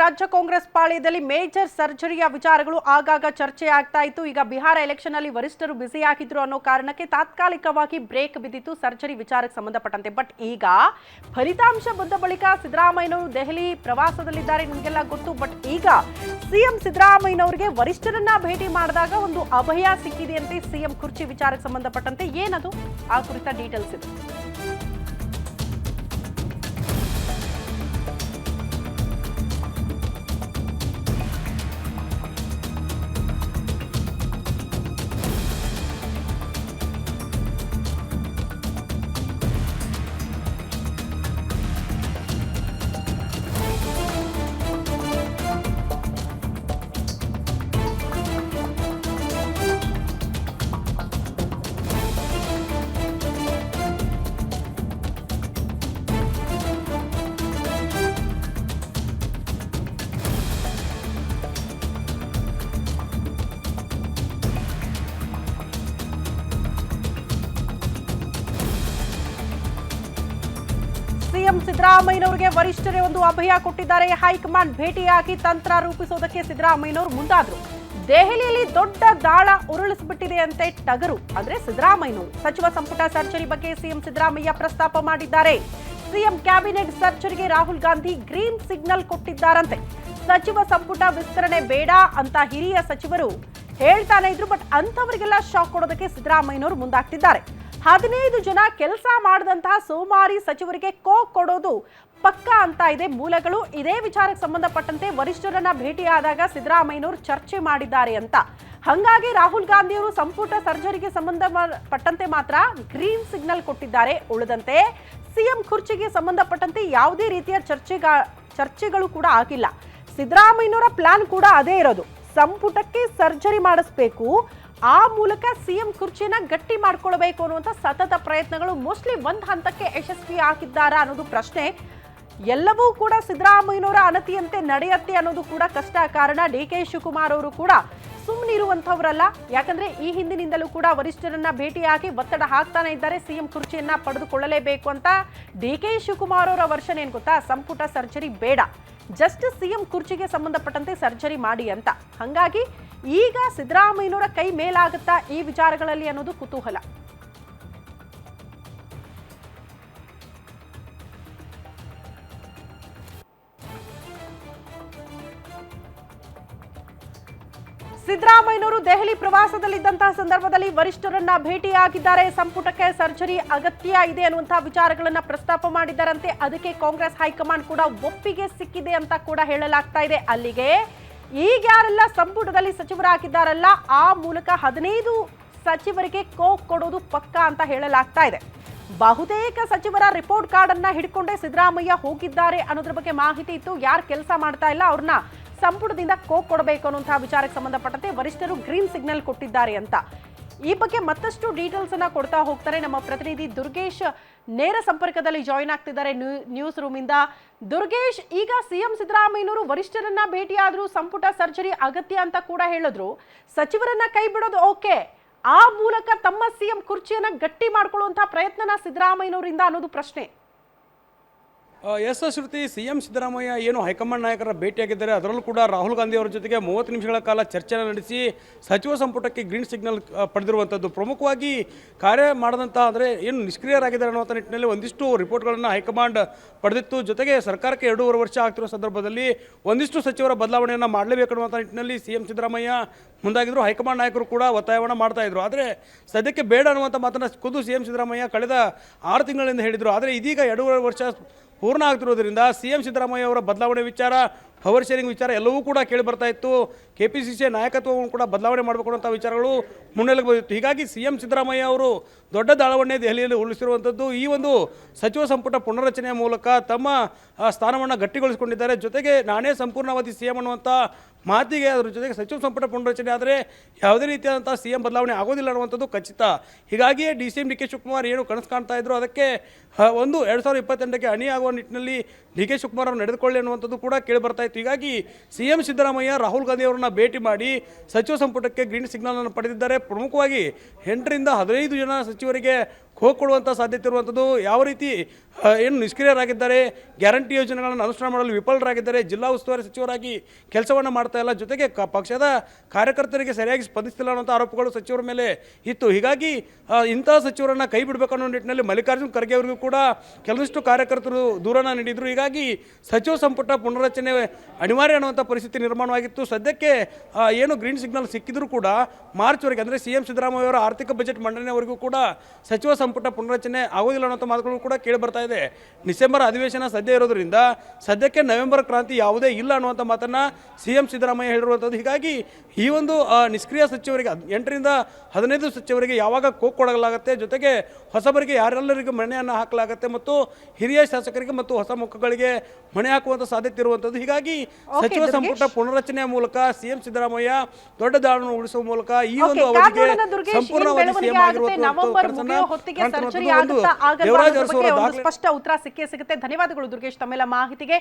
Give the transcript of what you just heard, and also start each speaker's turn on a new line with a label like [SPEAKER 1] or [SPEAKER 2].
[SPEAKER 1] ರಾಜ್ಯ ಕಾಂಗ್ರೆಸ್ ಪಾಳ್ಯದಲ್ಲಿ ಮೇಜರ್ ಸರ್ಜರಿಯ ವಿಚಾರಗಳು ಆಗಾಗ ಚರ್ಚೆ ಆಗ್ತಾ ಇತ್ತು. ಈಗ ಬಿಹಾರ ಎಲೆಕ್ಷನ್ ಅಲ್ಲಿ ವರಿಷ್ಠರು ಬ್ಯುಸಿ ಆಗಿದ್ರು ಅನ್ನೋ ಕಾರಣಕ್ಕೆ ತಾತ್ಕಾಲಿಕವಾಗಿ ಬ್ರೇಕ್ ಬಿದ್ದಿತ್ತು ಸರ್ಜರಿ ವಿಚಾರಕ್ಕೆ ಸಂಬಂಧಪಟ್ಟಂತೆ. ಬಟ್ ಈಗ ಫಲಿತಾಂಶ ಬಂದ ಬಳಿಕ ಸಿದ್ದರಾಮಯ್ಯನವರು ದೆಹಲಿ ಪ್ರವಾಸದಲ್ಲಿದ್ದಾರೆ, ನಿಮಗೆಲ್ಲ ಗೊತ್ತು. ಬಟ್ ಈಗ ಸಿಎಂ ಸಿದ್ದರಾಮಯ್ಯನವರಿಗೆ ವರಿಷ್ಠರನ್ನ ಭೇಟಿ ಮಾಡಿದಾಗ ಒಂದು ಅಭಯ ಸಿಕ್ಕಿದೆಯಂತೆ ಸಿಎಂ ಕುರ್ಚಿ ವಿಚಾರಕ್ಕೆ ಸಂಬಂಧಪಟ್ಟಂತೆ. ಏನದು ಆ ಕುರಿತ ಡೀಟೇಲ್ಸ್ ಇದೆ. ಸಿಎಂ ಸಿದ್ದರಾಮಯ್ಯನವರಿಗೆ ವರಿಷ್ಠರೇ ಒಂದು ಅಭಯ ಕೊಟ್ಟಿದ್ದಾರೆ. ಹೈಕಮಾಂಡ್ ಭೇಟಿಯಾಗಿ ತಂತ್ರ ರೂಪಿಸೋದಕ್ಕೆ ಸಿದ್ದರಾಮಯ್ಯನವರು ಮುಂದಾದ್ರು. ದೆಹಲಿಯಲ್ಲಿ ದೊಡ್ಡ ದಾಳ ಉರುಳಿಸಿಬಿಟ್ಟಿದೆ ಅಂತೆ ಟಗರು ಅಂದ್ರೆ ಸಿದ್ದರಾಮಯ್ಯನವರು. ಸಚಿವ ಸಂಪುಟ ಸರ್ಜರಿ ಬಗ್ಗೆ ಸಿಎಂ ಸಿದ್ದರಾಮಯ್ಯ ಪ್ರಸ್ತಾಪ ಮಾಡಿದ್ದಾರೆ. ಸಿಎಂ ಕ್ಯಾಬಿನೆಟ್ ಸರ್ಜರಿಗೆ ರಾಹುಲ್ ಗಾಂಧಿ ಗ್ರೀನ್ ಸಿಗ್ನಲ್ ಕೊಟ್ಟಿದ್ದಾರಂತೆ. ಸಚಿವ ಸಂಪುಟ ವಿಸ್ತರಣೆ ಬೇಡ ಅಂತ ಹಿರಿಯ ಸಚಿವರು ಹೇಳ್ತಾನೆ ಇದ್ರು. ಬಟ್ ಅಂತವರಿಗೆಲ್ಲ ಶಾಕ್ ಕೊಡೋದಕ್ಕೆ ಸಿದ್ದರಾಮಯ್ಯನವರು ಮುಂದಾಗ್ತಿದ್ದಾರೆ. 15 ಜನ ಕೆಲಸ ಮಾಡಿದಂತಹ ಸೋಮಾರಿ ಸಚಿವರಿಗೆ ಕೊಡೋದು ಪಕ್ಕಾ ಅಂತ ಇದೆ ಮೂಲಗಳು. ಇದೇ ವಿಚಾರಕ್ಕೆ ಸಂಬಂಧಪಟ್ಟಂತೆ ವರಿಷ್ಠರನ್ನ ಭೇಟಿಯಾದಾಗ ಸಿದ್ದರಾಮಯ್ಯನವರು ಚರ್ಚೆ ಮಾಡಿದ್ದಾರೆ ಅಂತ. ಹಾಗಾಗಿ ರಾಹುಲ್ ಗಾಂಧಿ ಅವರು ಸಂಪುಟ ಸರ್ಜರಿಗೆ ಸಂಬಂಧಪಟ್ಟಂತೆ ಮಾತ್ರ ಗ್ರೀನ್ ಸಿಗ್ನಲ್ ಕೊಟ್ಟಿದ್ದಾರೆ. ಉಳಿದಂತೆ ಸಿಎಂ ಕುರ್ಚಿಗೆ ಸಂಬಂಧಪಟ್ಟಂತೆ ಯಾವುದೇ ರೀತಿಯ ಚರ್ಚೆಗಳು ಕೂಡ ಆಗಿಲ್ಲ. ಸಿದ್ದರಾಮಯ್ಯನವರ ಪ್ಲಾನ್ ಕೂಡ ಅದೇ ಇರೋದು, ಸಂಪುಟಕ್ಕೆ ಸರ್ಜರಿ ಮಾಡಿಸ್ಬೇಕು, ಆ ಮೂಲಕ ಸಿಎಂ ಕುರ್ಚಿನ ಗಟ್ಟಿ ಮಾಡ್ಕೊಳ್ಬೇಕು ಅನ್ನುವಂಥ ಸತತ ಪ್ರಯತ್ನಗಳು ಮೋಸ್ಟ್ಲಿ ಒಂದು ಹಂತಕ್ಕೆ ಯಶಸ್ವಿ ಆಗಿದ್ದಾರಾ ಅನ್ನೋದು ಪ್ರಶ್ನೆ. ಎಲ್ಲವೂ ಕೂಡ ಸಿದ್ದರಾಮಯ್ಯನವರ ಅನತಿಯಂತೆ ನಡೆಯತ್ತೆ ಅನ್ನೋದು ಕೂಡ ಕಷ್ಟ. ಕಾರಣ DK ಶಿವಕುಮಾರ್ ಅವರು ಕೂಡ ಸುಮ್ಮನಿರುವಂಥವ್ರಲ್ಲ. ಯಾಕಂದ್ರೆ ಈ ಹಿಂದಿನಿಂದಲೂ ಕೂಡ ವರಿಷ್ಠರನ್ನ ಭೇಟಿಯಾಗಿ ಒತ್ತಡ ಹಾಕ್ತಾನೆ ಇದ್ದಾರೆ, ಸಿಎಂ ಕುರ್ಚಿಯನ್ನ ಪಡೆದುಕೊಳ್ಳಲೇಬೇಕು ಅಂತ. DK ಶಿವಕುಮಾರ್ ಅವರ ವರ್ಷನ್ ಏನ್ ಗೊತ್ತಾ, ಸಂಪುಟ ಸರ್ಜರಿ ಬೇಡ, ಜಸ್ಟ್ ಸಿಎಂ ಕುರ್ಚಿಗೆ ಸಂಬಂಧಪಟ್ಟಂತೆ ಸರ್ಜರಿ ಮಾಡಿ ಅಂತ. ಹಾಗಾಗಿ ಈಗ ಸಿದ್ದರಾಮಯ್ಯನವರ ಕೈ ಮೇಲಾಗುತ್ತಾ ಈ ವಿಚಾರಗಳಲ್ಲಿ ಅನ್ನೋದು ಕುತೂಹಲ. ಸಿದ್ದರಾಮಯ್ಯನವರು ದೆಹಲಿ ಪ್ರವಾಸದಲ್ಲಿದ್ದಂತಹ ಸಂದರ್ಭದಲ್ಲಿ ವರಿಷ್ಠರನ್ನ ಭೇಟಿಯಾಗಿದ್ದಾರೆ. ಸಂಪುಟಕ್ಕೆ ಸರ್ಜರಿ ಅಗತ್ಯ ಇದೆ ಅನ್ನುವಂತಹ ವಿಚಾರಗಳನ್ನ ಪ್ರಸ್ತಾಪ ಮಾಡಿದ್ದಾರಂತೆ. ಅದಕ್ಕೆ ಕಾಂಗ್ರೆಸ್ ಹೈಕಮಾಂಡ್ ಕೂಡ ಒಪ್ಪಿಗೆ ಸಿಕ್ಕಿದೆ ಅಂತ ಕೂಡ ಹೇಳಲಾಗ್ತಾ ಇದೆ. ಅಲ್ಲಿಗೆ ಈಗ ಯಾರೆಲ್ಲ ಸಂಪುಟದಲ್ಲಿ ಸಚಿವರಾಗಿದ್ದಾರಲ್ಲ, ಆ ಮೂಲಕ 15 ಸಚಿವರಿಗೆ ಕೊಡೋದು ಪಕ್ಕಾ ಅಂತ ಹೇಳಲಾಗ್ತಾ ಇದೆ. ಬಹುತೇಕ ಸಚಿವರ ರಿಪೋರ್ಟ್ ಕಾರ್ಡ್ ಅನ್ನ ಹಿಡ್ಕೊಂಡೇ ಸಿದ್ದರಾಮಯ್ಯ ಹೋಗಿದ್ದಾರೆ ಅನ್ನೋದ್ರ ಬಗ್ಗೆ ಮಾಹಿತಿ ಇತ್ತು. ಯಾರು ಕೆಲಸ ಮಾಡ್ತಾ ಇಲ್ಲ ಅವ್ರನ್ನ ಸಂಪುಟದಿಂದ ಕೊಡಬೇಕು ಅನ್ನುವಂತಹ ವಿಚಾರಕ್ಕೆ ಸಂಬಂಧಪಟ್ಟಂತೆ ವರಿಷ್ಠರು ಗ್ರೀನ್ ಸಿಗ್ನಲ್ ಕೊಟ್ಟಿದ್ದಾರೆ ಅಂತ. ಈ ಬಗ್ಗೆ ಮತ್ತಷ್ಟು ಡೀಟೇಲ್ಸ್ ಅನ್ನ ಕೊಡ್ತಾ ಹೋಗ್ತಾರೆ ನಮ್ಮ ಪ್ರತಿನಿಧಿ ದುರ್ಗೇಶ್. ನೇರ ಸಂಪರ್ಕದಲ್ಲಿ ಜಾಯಿನ್ ಆಗ್ತಿದ್ದಾರೆ ನ್ಯೂಸ್ ರೂಮ್ ಇಂದ. ದುರ್ಗೇಶ್, ಈಗ ಸಿಎಂ ಸಿದ್ದರಾಮಯ್ಯನವರು ವರಿಷ್ಠರನ್ನ ಭೇಟಿಯಾದ್ರು, ಸಂಪುಟ ಸರ್ಜರಿ ಅಗತ್ಯ ಅಂತ ಕೂಡ ಹೇಳಿದ್ರು. ಸಚಿವರನ್ನ ಕೈ ಬಿಡೋದು ಓಕೆ, ಆ ಮೂಲಕ ತಮ್ಮ ಸಿಎಂ ಕುರ್ಚಿಯನ್ನ ಗಟ್ಟಿ ಮಾಡ್ಕೊಳ್ಳುವಂತಹ ಪ್ರಯತ್ನನ ಸಿದ್ದರಾಮಯ್ಯನವರಿಂದ ಅನ್ನೋದು ಪ್ರಶ್ನೆ.
[SPEAKER 2] ಎಸ್ ಶ್ರುತಿ, ಸಿಎಂ ಸಿದ್ದರಾಮಯ್ಯ ಏನು ಹೈಕಮಾಂಡ್ ನಾಯಕರ ಭೇಟಿಯಾಗಿದ್ದಾರೆ, ಅದರಲ್ಲೂ ಕೂಡ ರಾಹುಲ್ ಗಾಂಧಿ ಅವರ ಜೊತೆಗೆ 30 ನಿಮಿಷಗಳ ಕಾಲ ಚರ್ಚೆಯನ್ನು ನಡೆಸಿ ಸಚಿವ ಸಂಪುಟಕ್ಕೆ ಗ್ರೀನ್ ಸಿಗ್ನಲ್ ಪಡೆದಿರುವಂಥದ್ದು. ಪ್ರಮುಖವಾಗಿ ಕಾರ್ಯ ಮಾಡದಂಥ ಅಂದರೆ ಏನು ನಿಷ್ಕ್ರಿಯರಾಗಿದ್ದಾರೆ ಅನ್ನುವಂಥ ನಿಟ್ಟಿನಲ್ಲಿ ಒಂದಿಷ್ಟು ರಿಪೋರ್ಟ್ಗಳನ್ನು ಹೈಕಮಾಂಡ್ ಪಡೆದಿತ್ತು. ಜೊತೆಗೆ ಸರ್ಕಾರಕ್ಕೆ 2.5 ವರ್ಷ ಆಗ್ತಿರೋ ಸಂದರ್ಭದಲ್ಲಿ ಒಂದಿಷ್ಟು ಸಚಿವರ ಬದಲಾವಣೆಯನ್ನು ಮಾಡಲೇಬೇಕನ್ನುವಂಥ ನಿಟ್ಟಿನಲ್ಲಿ ಸಿಎಂ ಸಿದ್ದರಾಮಯ್ಯ ಮುಂದಾಗಿದ್ದರು. ಹೈಕಮಾಂಡ್ ನಾಯಕರು ಕೂಡ ಒತ್ತಾಯವನ್ನು ಮಾಡ್ತಾಯಿದ್ರು. ಆದರೆ ಸದ್ಯಕ್ಕೆ ಬೇಡ ಅನ್ನುವಂಥ ಮಾತನ್ನು ಖುದ್ದು ಸಿಎಂ ಸಿದ್ದರಾಮಯ್ಯ ಕಳೆದ 6 ತಿಂಗಳಿಂದ ಹೇಳಿದರು. ಆದರೆ ಇದೀಗ 2.5 ವರ್ಷ ಪೂರ್ಣ ಆಗ್ತಿರೋದ್ರಿಂದ ಸಿಎಂ ಸಿದ್ದರಾಮಯ್ಯ ಅವರ ಬದಲಾವಣೆ ವಿಚಾರ, ಪವರ್ ಶೇರಿಂಗ್ ವಿಚಾರ ಎಲ್ಲವೂ ಕೂಡ ಕೇಳಿ ಬರ್ತಾ ಇತ್ತು. KPCC ನಾಯಕತ್ವವನ್ನು ಕೂಡ ಬದಲಾವಣೆ ಮಾಡಬೇಕು ಅನ್ನೋಂಥ ವಿಚಾರಗಳು ಮುನ್ನೆಲೆಗೆ ಬಂದಿತ್ತು. ಹೀಗಾಗಿ ಸಿಎಂ ಸಿದ್ದರಾಮಯ್ಯ ಅವರು ದೊಡ್ಡ ದಾಳವನ್ನೇ ದೆಹಲಿಯಲ್ಲಿ ಉರುಳಿಸಿರುವಂಥದ್ದು. ಈ ಒಂದು ಸಚಿವ ಸಂಪುಟ ಪುನರ್ರಚನೆಯ ಮೂಲಕ ತಮ್ಮ ಸ್ಥಾನವನ್ನು ಗಟ್ಟಿಗೊಳಿಸಿಕೊಂಡಿದ್ದಾರೆ. ಜೊತೆಗೆ ನಾನೇ ಸಂಪೂರ್ಣವಾದಿ ಸಿಎಂ ಅನ್ನುವಂಥ ಮಾತಿಗೆ ಅದರ ಜೊತೆಗೆ ಸಚಿವ ಸಂಪುಟ ಪುನರ್ರಚನೆ ಆದರೆ ಯಾವುದೇ ರೀತಿಯಾದಂಥ ಸಿಎಂ ಬದಲಾವಣೆ ಆಗೋದಿಲ್ಲ ಅನ್ನುವಂಥದ್ದು ಖಚಿತ. ಹೀಗಾಗಿಯೇ DK ಶಿವಕುಮಾರ್ ಏನು ಕನಸು ಕಾಣ್ತಾ ಇದ್ರು, ಅದಕ್ಕೆ 2028ಕ್ಕೆ ಅಣಿಯಾಗುವ ನಿಟ್ಟಿನಲ್ಲಿ DK ಶಿವಕುಮಾರ್ ಅವರು ನಡೆದುಕೊಳ್ಳಿ ಅನ್ನುವಂಥದ್ದು ಕೂಡ ಕೇಳಿ ಬರ್ತಾ ಇತ್ತು. ಹೀಗಾಗಿ ಸಿಎಂ ಸಿದ್ದರಾಮಯ್ಯ ರಾಹುಲ್ ಗಾಂಧಿ ಅವರನ್ನ ಭೇಟಿ ಮಾಡಿ ಸಚಿವ ಸಂಪುಟಕ್ಕೆ ಗ್ರೀನ್ ಸಿಗ್ನಲ್ ಅನ್ನು ಪಡೆದಿದ್ದಾರೆ. ಪ್ರಮುಖವಾಗಿ 8 ರಿಂದ 15 ಜನ ಸಚಿವರಿಗೆ ಹೋಗ್ಕೊಡುವಂಥ ಸಾಧ್ಯತೆ ಇರುವಂಥದ್ದು. ಯಾವ ರೀತಿ ಏನು ನಿಷ್ಕ್ರಿಯರಾಗಿದ್ದಾರೆ, ಗ್ಯಾರಂಟಿ ಯೋಜನೆಗಳನ್ನು ಅನುಷ್ಠಾನ ಮಾಡಲು ವಿಫಲರಾಗಿದ್ದಾರೆ, ಜಿಲ್ಲಾ ಉಸ್ತುವಾರಿ ಸಚಿವರಾಗಿ ಕೆಲಸವನ್ನು ಮಾಡ್ತಾ ಇಲ್ಲ, ಜೊತೆಗೆ ಪಕ್ಷದ ಕಾರ್ಯಕರ್ತರಿಗೆ ಸರಿಯಾಗಿ ಸ್ಪಂದಿಸ್ತಿಲ್ಲ ಅನ್ನೋಂಥ ಆರೋಪಗಳು ಸಚಿವರ ಮೇಲೆ ಇತ್ತು. ಹೀಗಾಗಿ ಇಂಥ ಸಚಿವರನ್ನು ಕೈ ಬಿಡಬೇಕು ಅನ್ನೋ ನಿಟ್ಟಿನಲ್ಲಿ ಮಲ್ಲಿಕಾರ್ಜುನ್ ಖರ್ಗೆ ಅವರಿಗೂ ಕೂಡ ಕೆಲವಷ್ಟು ಕಾರ್ಯಕರ್ತರು ದೂರನ ನೀಡಿದರು. ಹೀಗಾಗಿ ಸಚಿವ ಸಂಪುಟ ಪುನರ್ರಚನೆ ಅನಿವಾರ್ಯ ಅನ್ನುವಂಥ ಪರಿಸ್ಥಿತಿ ನಿರ್ಮಾಣವಾಗಿತ್ತು. ಸದ್ಯಕ್ಕೆ ಏನು ಗ್ರೀನ್ ಸಿಗ್ನಲ್ ಸಿಕ್ಕಿದ್ರು ಕೂಡ ಮಾರ್ಚ್ವರೆಗೆ, ಅಂದರೆ ಸಿ ಎಂ ಸಿದ್ದರಾಮಯ್ಯ ಅವರ ಆರ್ಥಿಕ ಬಜೆಟ್ ಮಂಡನೆವರೆಗೂ ಕೂಡ ಸಚಿವ ಸಂಪುಟ ಪುನರ್ರಚನೆ ಆಗೋದಿಲ್ಲ ಅನ್ನೋಂಥ ಮಾತುಗಳು ಕೂಡ ಕೇಳಿ ಬರ್ತಾ ಇದೆ. ಡಿಸೆಂಬರ್ ಅಧಿವೇಶನ ಸದ್ಯ ಇರೋದ್ರಿಂದ ಸದ್ಯಕ್ಕೆ ನವೆಂಬರ್ ಕ್ರಾಂತಿ ಯಾವುದೇ ಇಲ್ಲ ಅನ್ನುವಂಥ ಮಾತನ್ನು ಸಿ ಎಂ ಸಿದ್ದರಾಮಯ್ಯ ಹೇಳಿರುವಂಥದ್ದು. ಹೀಗಾಗಿ ಈ ಒಂದು ನಿಷ್ಕ್ರಿಯ ಸಚಿವರಿಗೆ 8 ರಿಂದ 15 ಸಚಿವರಿಗೆ ಯಾವಾಗ ಕೊಡಲಾಗುತ್ತೆ, ಜೊತೆಗೆ ಹೊಸಬರಿಗೆ ಯಾರೆಲ್ಲರಿಗೂ ಮಣೆಯನ್ನು ಹಾಕಲಾಗುತ್ತೆ ಮತ್ತು ಹಿರಿಯ ಶಾಸಕರಿಗೆ ಮತ್ತು ಹೊಸ ಮುಖಗಳಿಗೆ ಮಣೆ ಹಾಕುವಂಥ ಸಾಧ್ಯತೆ ಇರುವಂಥದ್ದು. ಹೀಗಾಗಿ ಸಚಿವ ಸಂಪುಟ ಪುನರ್ರಚನೆಯ ಮೂಲಕ ಸಿ ಎಂ ಸಿದ್ದರಾಮಯ್ಯ ದೊಡ್ಡ ದಾಳನ್ನು ಉಳಿಸುವ ಮೂಲಕ ಈ ಒಂದು ಅವಧಿಗೆ ಸಂಪೂರ್ಣವಾಗಿ ಸಿಎಂ
[SPEAKER 1] ಸ್ಪಷ್ಟ ಉತ್ತರ ಸಿಕ್ಕೇ ಸಿಗುತ್ತೆ. ಧನ್ಯವಾದಗಳು ದುರ್ಗೇಶ್ ತಮ್ಮೆಲ್ಲ ಮಾಹಿತಿಗೆ.